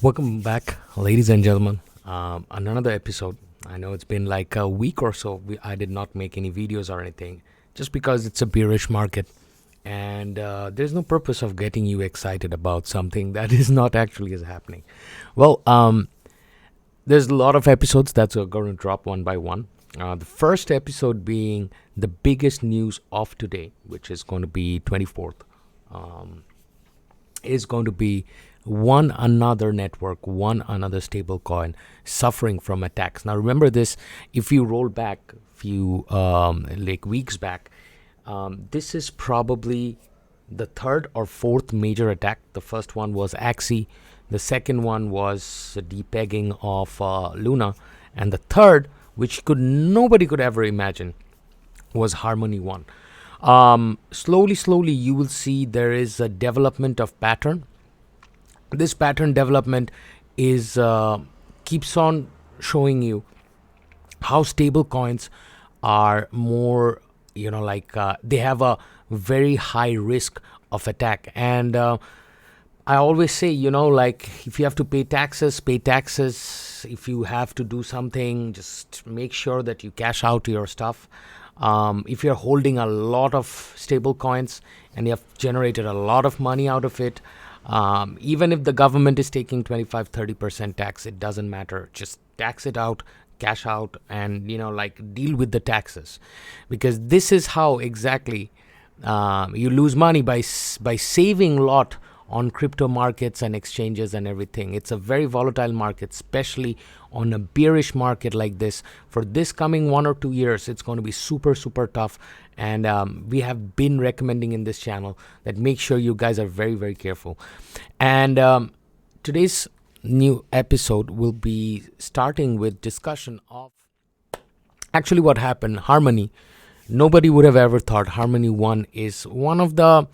Welcome back, ladies and gentlemen. Another episode. I know it's been like a week or so. I did not make any videos or anything, just because it's a bearish market, and there's no purpose of getting you excited about something that is not actually is happening. Well, there's a lot of episodes that's going to drop one by one. The first episode being the biggest news of today, which is going to be 24th, is going to be one another network, one another stable coin suffering from attacks. Now remember this, if you roll back a few like weeks back, this is probably the third or fourth major attack. The first one was Axie, the second one was the depegging of Luna, and the third, which nobody could ever imagine, was Harmony 1. Slowly you will see there is a development of pattern. This pattern development is keeps on showing you how stable coins are more, they have a very high risk of attack. And I always say, if you have to pay taxes, pay taxes. If you have to do something, just make sure that you cash out your stuff. If you're holding a lot of stable coins and you have generated a lot of money out of it, even if the government is taking 25-30% tax, it doesn't matter. Just tax it out, cash out, and deal with the taxes, because this is how exactly you lose money by saving a lot on crypto markets and exchanges and everything. It's a very volatile market, especially on a bearish market like this. For this coming 1 or 2 years, it's going to be super tough. And we have been recommending in this channel that make sure you guys are very careful. And today's new episode will be starting with discussion of actually what happened. Harmony. Nobody would have ever thought Harmony 1 is one of the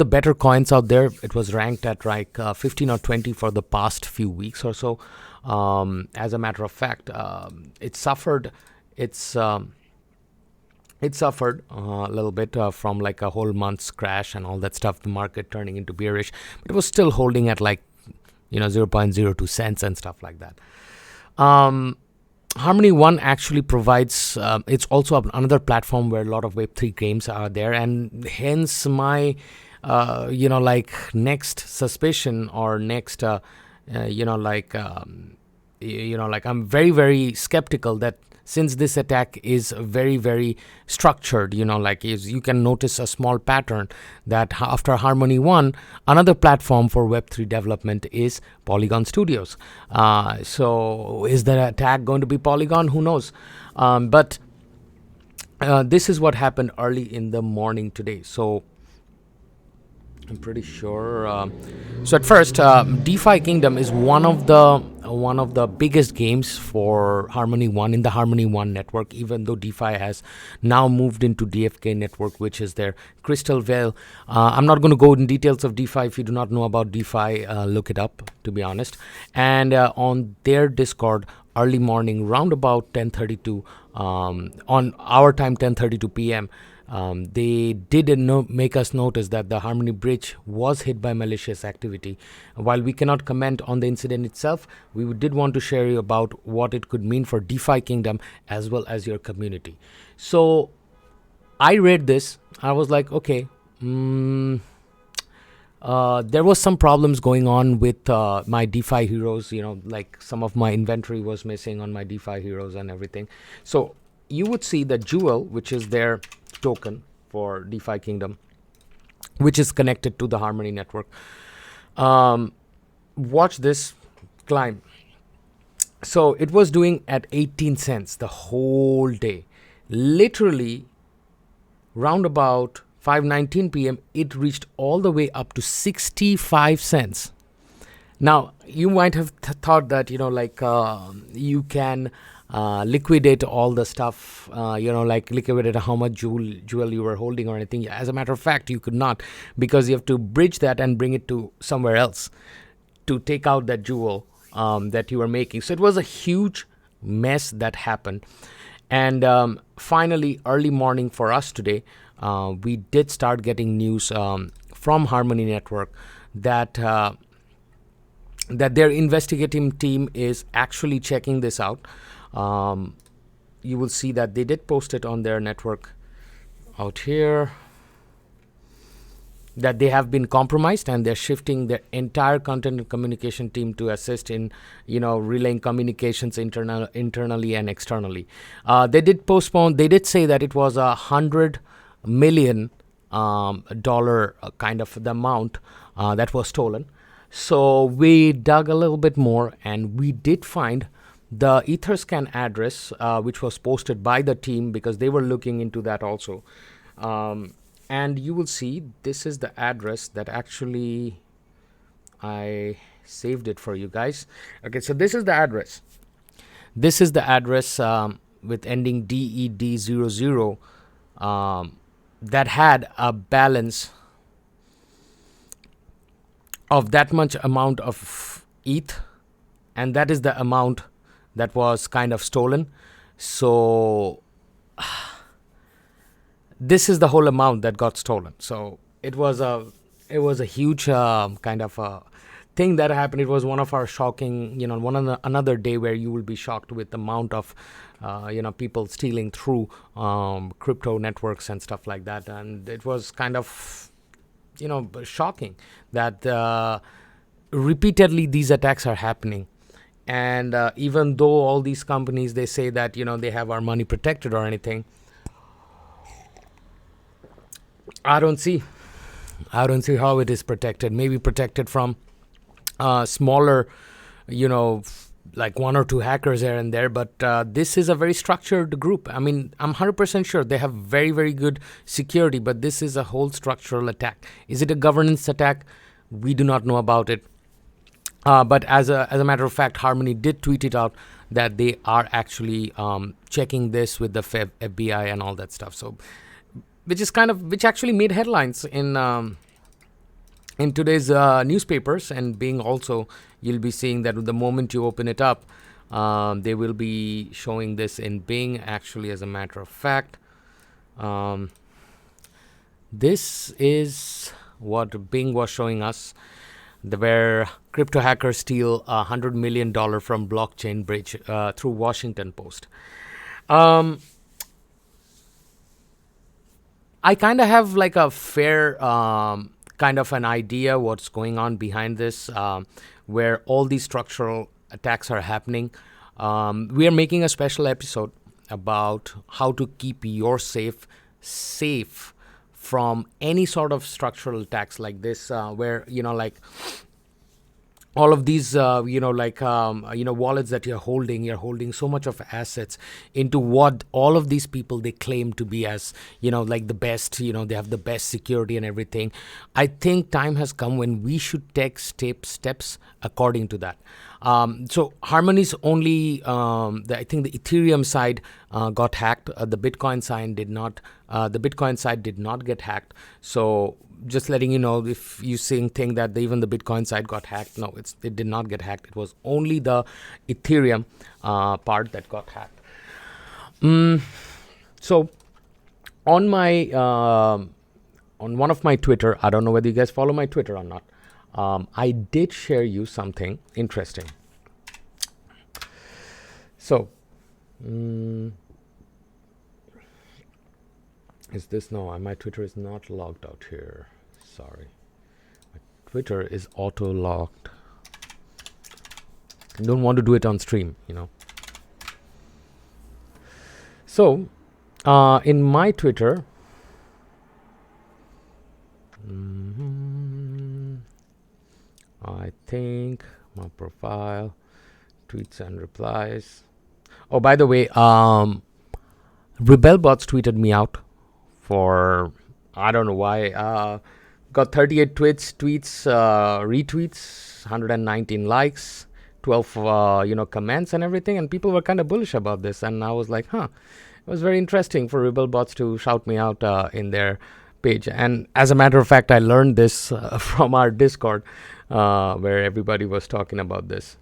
better coins out there. It was ranked at like 15 or 20 for the past few weeks or so. As a matter of fact, it suffered a little bit from like a whole month's crash and all that stuff, the market turning into bearish, but it was still holding at like 0.02 cents and stuff like that. Harmony 1 actually provides, it's also another platform where a lot of Web3 games are there, and hence my, next suspicion or next, I'm very skeptical that since this attack is very structured, you can notice a small pattern that after Harmony 1, another platform for Web3 development is Polygon Studios. So is the attack going to be Polygon? Who knows? But this is what happened early in the morning today. So I'm pretty sure. So at first, DeFi Kingdom is one of the biggest games for Harmony 1 in the Harmony 1 network, even though DeFi has now moved into DFK network, which is their Crystal Veil. I'm not going to go in details of DeFi. If you do not know about DeFi, look it up, to be honest. And on their Discord, early morning, round about 10:32 on our time, 10:32 p.m., they did make us notice that the Harmony bridge was hit by malicious activity. While we cannot comment on the incident itself, we did want to share you about what it could mean for DeFi Kingdom as well as your community. So I read this. I was like, okay, there was some problems going on with my DeFi heroes. Like some of my inventory was missing on my DeFi heroes and everything. So you would see that Jewel, which is their token for DeFi Kingdom, which is connected to the Harmony network. Watch this climb. So it was doing at 18 cents the whole day. Literally, round about 5:19 p.m., it reached all the way up to 65 cents. Now, you might have thought that, you can liquidate all the stuff, liquidate how much jewel you were holding or anything. As a matter of fact, you could not, because you have to bridge that and bring it to somewhere else to take out that jewel that you were making. So it was a huge mess that happened. And finally, early morning for us today, we did start getting news from Harmony Network that that their investigative team is actually checking this out. You will see that they did post it on their network out here, that they have been compromised and they're shifting their entire content and communication team to assist in, relaying communications internally and externally. They did say that it was $100 million dollar kind of the amount that was stolen. So we dug a little bit more and we did find the Etherscan address, which was posted by the team because they were looking into that also. And you will see this is the address that actually I saved it for you guys. Okay, so this is the address. This is the address with ending DED00 that had a balance of that much amount of ETH, and that is the amount that was kind of stolen. So this is the whole amount that got stolen. So it was a huge kind of a thing that happened. It was one of our shocking, another day where you will be shocked with the amount of people stealing through crypto networks and stuff like that. And it was kind of shocking that repeatedly these attacks are happening. And even though all these companies, they say that they have our money protected or anything, I don't see how it is protected. Maybe protected from smaller, like one or two hackers here and there. But this is a very structured group. I mean, I'm 100% sure they have very, very good security, but this is a whole structural attack. Is it a governance attack? We do not know about it. But as a matter of fact, Harmony did tweet it out that they are actually checking this with the FBI and all that stuff. So, which actually made headlines in today's newspapers, and being also, you'll be seeing that the moment you open it up, they will be showing this in Bing. Actually, as a matter of fact, this is what Bing was showing us, where crypto hackers steal $100 million from blockchain bridge through Washington Post. I kind of have like a fair kind of an idea what's going on behind this, where all these structural attacks are happening. We are making a special episode about how to keep your safe from any sort of structural attacks like this, where like all of these wallets that you're holding so much of assets into what all of these people, they claim to be as like the best, they have the best security and everything. I think time has come when we should take steps according to that. So Harmony's only I think the Ethereum side got hacked. The Bitcoin side did not. The Bitcoin side did not get hacked. So just letting you know, if you think that even the Bitcoin side got hacked, no, it did not get hacked. It was only the Ethereum part that got hacked. So on my on one of my Twitter, I don't know whether you guys follow my Twitter or not, I did share you something interesting. So is this, no, my Twitter is not logged out here, sorry. My Twitter is auto logged. I don't want to do it on stream, So in my Twitter, I think my profile, tweets and replies. Oh, by the way, Rebelbots tweeted me out for, I don't know why, got 38 tweets, retweets, 119 likes, 12 comments and everything, and people were kind of bullish about this, and I was like, it was very interesting for Rebelbots to shout me out in their page. And as a matter of fact, I learned this from our Discord, where everybody was talking about this.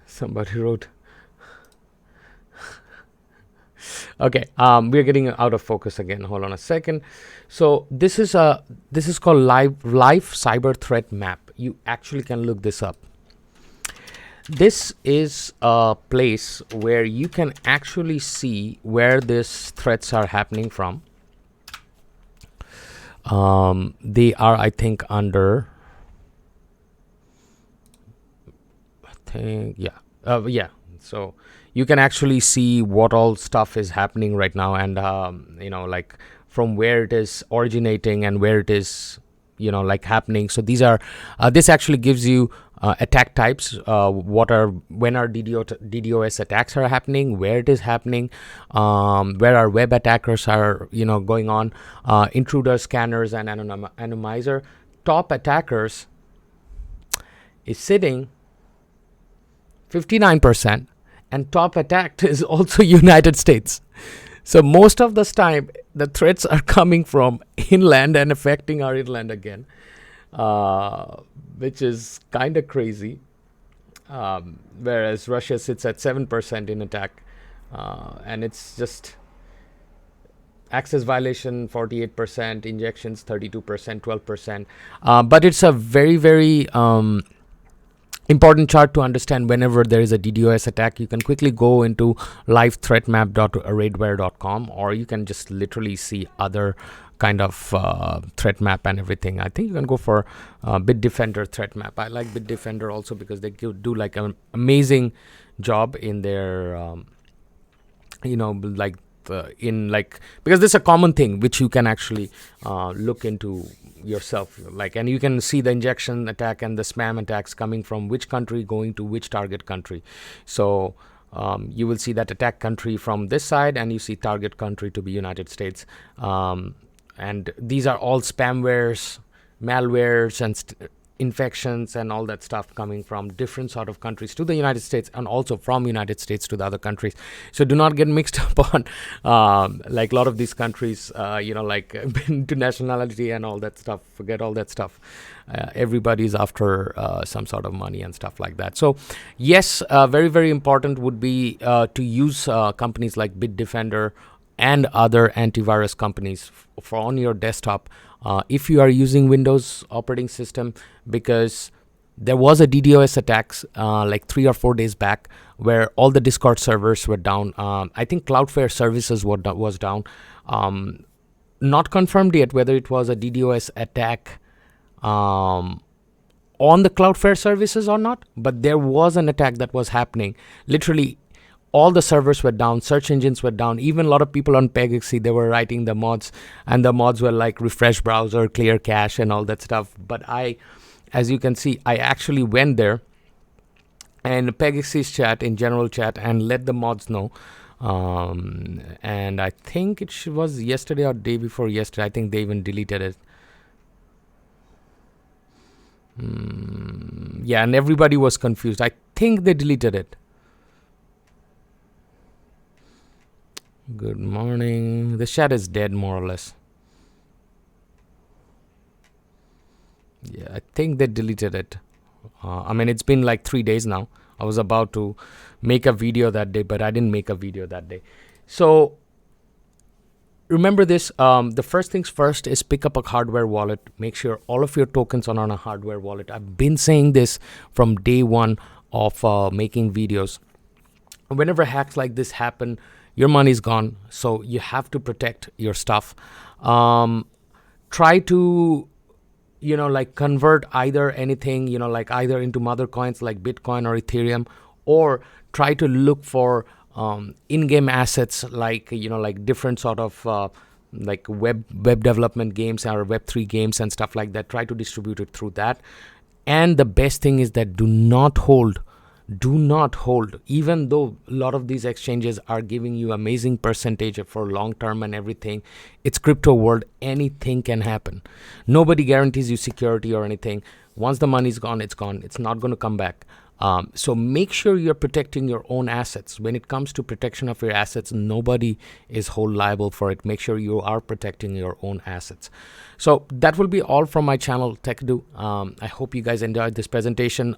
Somebody wrote, Okay, we're getting out of focus again. Hold on a second. So this is called live cyber threat map. You actually can look this up. This is a place where you can actually see where these threats are happening from. They are, I think, under. Yeah. So you can actually see what all stuff is happening right now, and like from where it is originating and where it is like happening. So these are this actually gives you attack types, when our DDoS attacks are happening, where it is happening, where our web attackers are going on, intruder scanners and anonymizer. Top attackers is sitting 59%, and top attacked is also United States. So most of the time the threats are coming from inland and affecting our inland again, which is kind of crazy. Whereas Russia sits at 7% in attack, and it's just access violation 48%, injections 32%, 12%. But it's a very, very important chart to understand. Whenever there is a DDoS attack, you can quickly go into livethreatmap.raidware.com, or you can just literally see other kind of threat map and everything. I think you can go for Bitdefender threat map. I like Bitdefender also because they do like an amazing job in their because this is a common thing which you can actually look into yourself, and you can see the injection attack and the spam attacks coming from which country going to which target country. So you will see that attack country from this side, and you see target country to be United States, and these are all spamwares, malwares, and infections and all that stuff coming from different sort of countries to the United States, and also from United States to the other countries. So do not get mixed up on like a lot of these countries, like internationality and all that stuff. Forget all that stuff. Everybody's after some sort of money and stuff like that. So yes, very, very important would be to use companies like Bitdefender and other antivirus companies for on your desktop. If you are using Windows operating system, because there was a DDoS attacks like 3 or 4 days back where all the Discord servers were down. I think Cloudflare services was down. Not confirmed yet whether it was a DDoS attack on the Cloudflare services or not, but there was an attack that was happening. Literally all the servers were down, search engines were down. Even a lot of people on PegXC, they were writing the mods, and the mods were like refresh browser, clear cache, and all that stuff. But as you can see, I actually went there and PegXC's chat, in general chat, and let the mods know. And I think it was yesterday or day before yesterday. I think they even deleted it. Yeah, and everybody was confused. I think they deleted it. Good morning. The chat is dead, more or less. Yeah, I think they deleted it. I mean, it's been like 3 days now. I was about to make a video that day, but I didn't make a video that day. So remember this. The first things first is pick up a hardware wallet. Make sure all of your tokens are on a hardware wallet. I've been saying this from day one of making videos. Whenever hacks like this happen, your money's gone, so you have to protect your stuff. Try to, convert either anything, either into mother coins like Bitcoin or Ethereum, or try to look for in-game assets like, different sort of like web development games or Web3 games and stuff like that. Try to distribute it through that. And the best thing is that do not hold, even though a lot of these exchanges are giving you amazing percentage for long term and everything. It's crypto world. Anything can happen. Nobody guarantees you security or anything. Once the money's gone, it's gone. It's not going to come back. So make sure you're protecting your own assets. When it comes to protection of your assets, nobody is whole liable for it. Make sure you are protecting your own assets. So that will be all from my channel, Techado. I hope you guys enjoyed this presentation.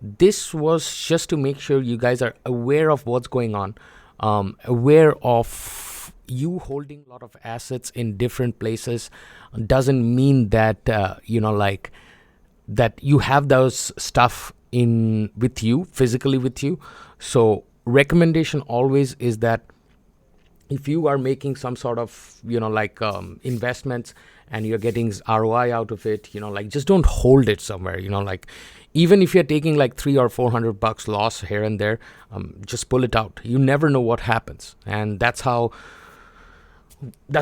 This was just to make sure you guys are aware of what's going on. aware of you holding a lot of assets in different places doesn't mean that that you have those stuff in with you, physically with you. So recommendation always is that if you are making some sort of investments and you're getting ROI out of it, just don't hold it somewhere. Even if you're taking like $300 or $400 loss here and there, just pull it out. You never know what happens. And that's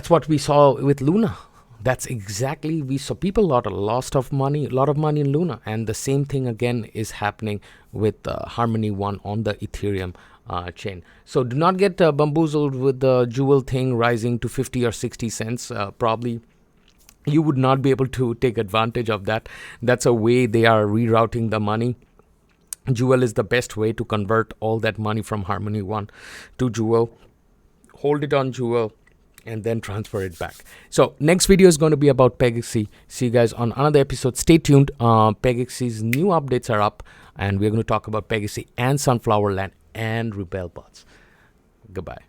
what we saw with Luna. That's exactly, we saw people a lot of money in Luna. And the same thing again is happening with Harmony One on the Ethereum chain. So do not get bamboozled with the Jewel thing rising to 50 or 60 cents. Probably you would not be able to take advantage of that. That's a way they are rerouting the money. Jewel is the best way to convert all that money from Harmony One to Jewel. Hold it on Jewel and then transfer it back. So next video is going to be about PegXC. See you guys on another episode. Stay tuned. PegXC's new updates are up, and we're going to talk about PegXC and Sunflower Land and Rebel bots. Goodbye.